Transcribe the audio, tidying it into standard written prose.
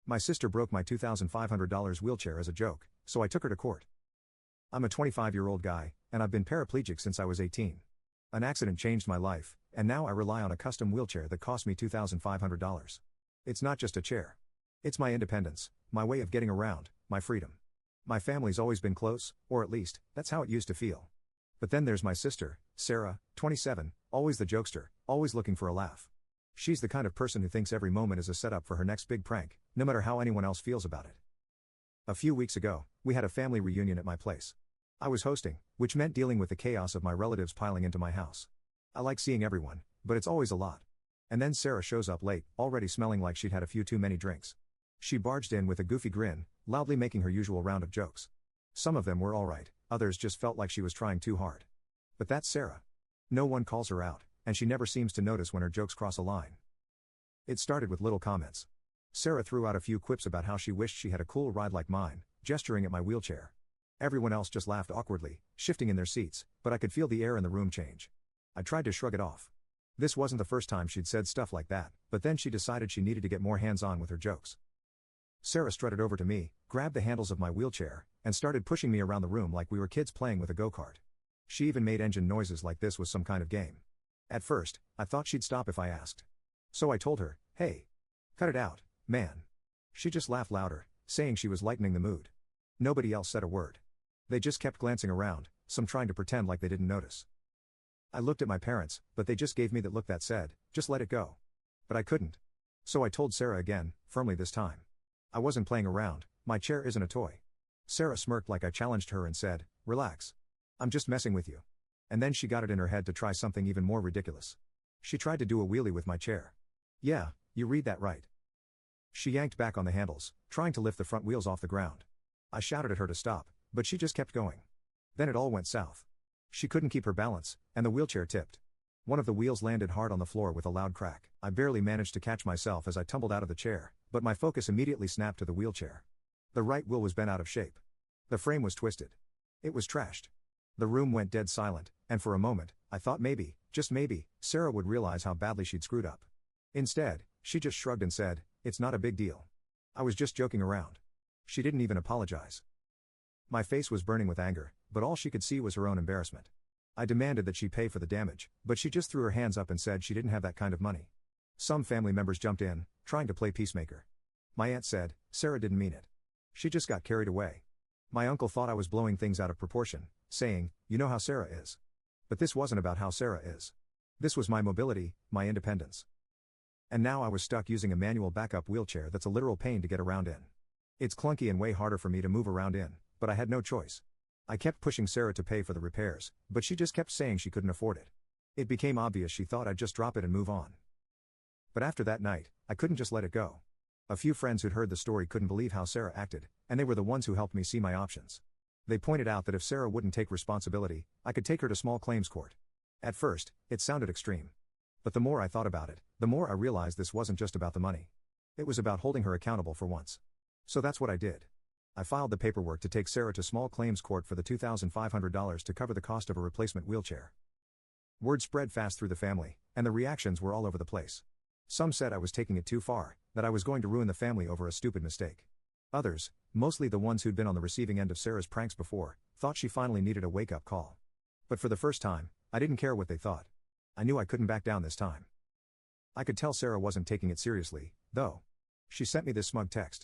My sister broke my $2,500 wheelchair as a joke, so I took her to court. I'm a 25-year-old guy, and I've been paraplegic since I was 18. An accident changed my life, and now I rely on a custom wheelchair that cost me $2,500. It's not just a chair. It's my independence, my way of getting around, my freedom. My family's always been close, or at least, that's how it used to feel. But then there's my sister, Sarah, 27, always the jokester, always looking for a laugh. She's the kind of person who thinks every moment is a setup for her next big prank, no matter how anyone else feels about it. A few weeks ago, we had a family reunion at my place. I was hosting, which meant dealing with the chaos of my relatives piling into my house. I like seeing everyone, but it's always a lot. And then Sarah shows up late, already smelling like she'd had a few too many drinks. She barged in with a goofy grin, loudly making her usual round of jokes. Some of them were alright, others just felt like she was trying too hard. But that's Sarah. No one calls her out, and she never seems to notice when her jokes cross a line. It started with little comments. Sarah threw out a few quips about how she wished she had a cool ride like mine, gesturing at my wheelchair. Everyone else just laughed awkwardly, shifting in their seats, but I could feel the air in the room change. I tried to shrug it off. This wasn't the first time she'd said stuff like that, but then she decided she needed to get more hands-on with her jokes. Sarah strutted over to me, grabbed the handles of my wheelchair, and started pushing me around the room like we were kids playing with a go-kart. She even made engine noises like this was some kind of game. At first, I thought she'd stop if I asked. So I told her, "Hey, cut it out, man." She just laughed louder, saying she was lightening the mood. Nobody else said a word. They just kept glancing around, some trying to pretend like they didn't notice. I looked at my parents, but they just gave me that look that said, "Just let it go." But I couldn't. So I told Sarah again, firmly this time. I wasn't playing around, my chair isn't a toy. Sarah smirked like I challenged her and said, "Relax. I'm just messing with you." And then she got it in her head to try something even more ridiculous. She tried to do a wheelie with my chair. Yeah, you read that right. She yanked back on the handles, trying to lift the front wheels off the ground. I shouted at her to stop, but she just kept going. Then it all went south. She couldn't keep her balance, and the wheelchair tipped. One of the wheels landed hard on the floor with a loud crack. I barely managed to catch myself as I tumbled out of the chair, but my focus immediately snapped to the wheelchair. The right wheel was bent out of shape. The frame was twisted. It was trashed. The room went dead silent, and for a moment, I thought maybe, just maybe, Sarah would realize how badly she'd screwed up. Instead, she just shrugged and said, "It's not a big deal. I was just joking around." She didn't even apologize. My face was burning with anger, but all she could see was her own embarrassment. I demanded that she pay for the damage, but she just threw her hands up and said she didn't have that kind of money. Some family members jumped in, trying to play peacemaker. My aunt said, "Sarah didn't mean it. She just got carried away." My uncle thought I was blowing things out of proportion, saying, "You know how Sarah is." But this wasn't about how Sarah is. This was my mobility, my independence. And now I was stuck using a manual backup wheelchair that's a literal pain to get around in. It's clunky and way harder for me to move around in, but I had no choice. I kept pushing Sarah to pay for the repairs, but she just kept saying she couldn't afford it. It became obvious she thought I'd just drop it and move on. But after that night, I couldn't just let it go. A few friends who'd heard the story couldn't believe how Sarah acted, and they were the ones who helped me see my options. They pointed out that if Sarah wouldn't take responsibility, I could take her to small claims court. At first, it sounded extreme. But the more I thought about it, the more I realized this wasn't just about the money. It was about holding her accountable for once. So that's what I did. I filed the paperwork to take Sarah to small claims court for the $2,500 to cover the cost of a replacement wheelchair. Word spread fast through the family, and the reactions were all over the place. Some said I was taking it too far, that I was going to ruin the family over a stupid mistake. Others, mostly the ones who'd been on the receiving end of Sarah's pranks before, thought she finally needed a wake-up call. But for the first time, I didn't care what they thought. I knew I couldn't back down this time. I could tell Sarah wasn't taking it seriously, though. She sent me this smug text.